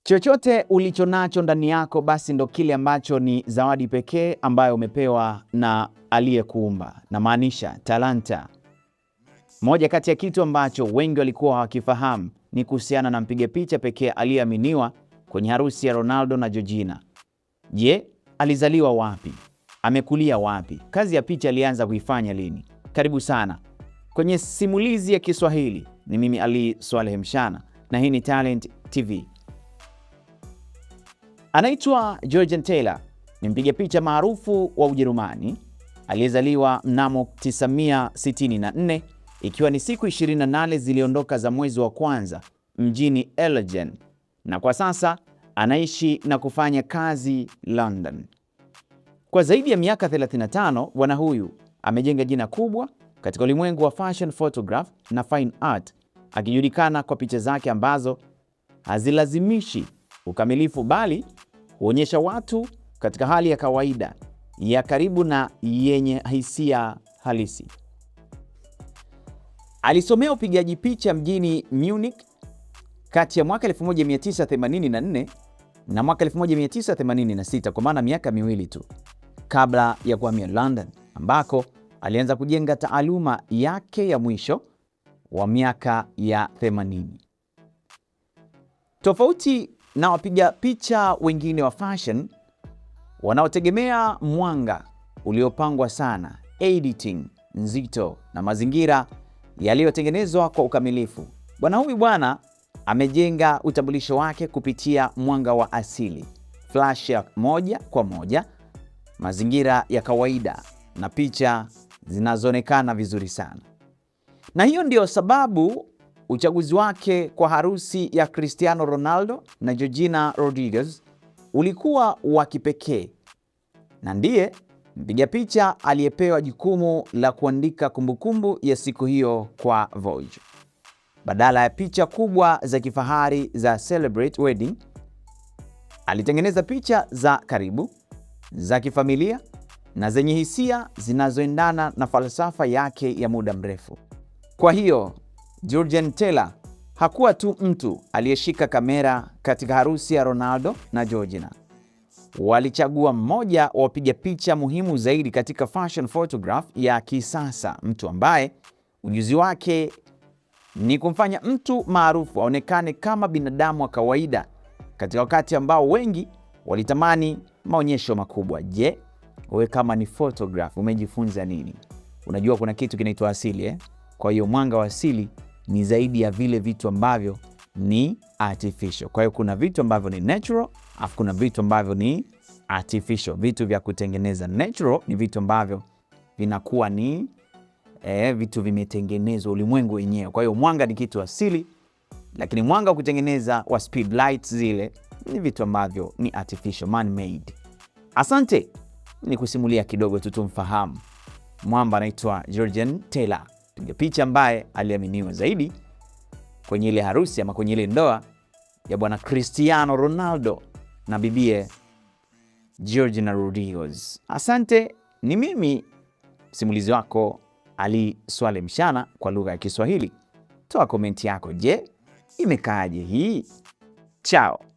Chochote ulichonacho ndani yako basi ndo kile ambacho ni zawadi pekee ambayo umepewa na aliyekuumba, na maanisha talanta. Moja kati ya kitu ambacho wengi walikuwa hawakifahamu ni kuhusiana na mpiga picha pekee aliyeaminiwa kwenye harusi ya Ronaldo na Georgina. Je, alizaliwa wapi? Amekulia wapi? Kazi ya picha alianza kuifanya lini? Karibu sana kwenye simulizi ya Kiswahili. Ni mimi Ali Swaleh Mshana na hii ni Talent TV. Anaitwa Georgian Taylor, ni mpiga picha maarufu wa Ujerumani aliyezaliwa mnamo 1964, ikiwa ni siku 28 ziliondoka za mwezi wa kwanza mjini Erlangen, na kwa sasa anaishi na kufanya kazi London. Kwa zaidi ya miaka 35, bwana huyu amejenga jina kubwa katika ulimwengu wa fashion photograph na fine art, akijulikana kwa picha zake ambazo hazilazimishi ukamilifu bali huonyesha watu katika hali ya kawaida, ya karibu na yenye hisia halisi. Alisomea upigaji picha mjini Munich kati ya mwaka 1984 na mwaka 1986, kwa maana miaka miwili tu kabla ya kuhamia London, ambako alianza kujenga taaluma yake ya mwisho wa miaka ya 80. Tofauti na wapiga picha wengine wa fashion wanaotegemea mwanga uliopangwa sana, editing nzito na mazingira yaliyotengenezwa kwa ukamilifu, bwana huyu amejenga utambulisho wake kupitia mwanga wa asili, flash ya moja kwa moja, mazingira ya kawaida na picha zinazoonekana vizuri sana. Na hiyo ndio sababu uchaguzi wake kwa harusi ya Cristiano Ronaldo na Georgina Rodriguez ulikuwa wa kipekee, na ndiye mpiga picha aliyepewa jukumu la kuandika kumbukumbu ya siku hiyo kwa Vogue. Badala ya picha kubwa za kifahari za celebrate wedding, alitengeneza picha za karibu, za kifamilia na zenye hisia zinazoendana na falsafa yake ya muda mrefu. Kwa hiyo Georgian Taylor hakuwa tu mtu aliyeshika kamera katika harusi ya Ronaldo na Georgina. Walichagua mmoja wa wapiga picha muhimu zaidi katika fashion photograph ya kisasa, mtu ambaye ujuzi wake ni kumfanya mtu maarufu aonekane kama binadamu wa kawaida katika wakati ambao wengi walitamani maonyesho makubwa. Je, wewe kama ni photograph umejifunza nini? Unajua kuna kitu kinaitwa asili Kwa hiyo mwanga wa asili ni zaidi ya vile vitu ambavyo ni artificial. Kwa hiyo kuna vitu ambavyo ni natural, afu kuna vitu ambavyo ni artificial. Vitu vya kutengeneza natural ni vitu ambavyo vinakuwa ni vitu vimetengenezwa ulimwengu wenyewe. Kwa hiyo mwanga ni kitu asili, lakini mwanga wa kutengeneza wa speed lights zile ni vitu ambavyo ni artificial, man made. Asante, ni kusimulia kidogo tu tumfahamu mwamba anaitwa Georgian Taylor, piga picha ambaye aliaminiwa zaidi kwenye ile harusi ama kwenye ile ndoa ya bwana Cristiano Ronaldo na bibie Georgina Rodriguez. Asante, ni mimi simulizi wako Ali Swaleh Mshana kwa lugha ya Kiswahili. Toa komenti yako, je, imekaaje hii? Chao.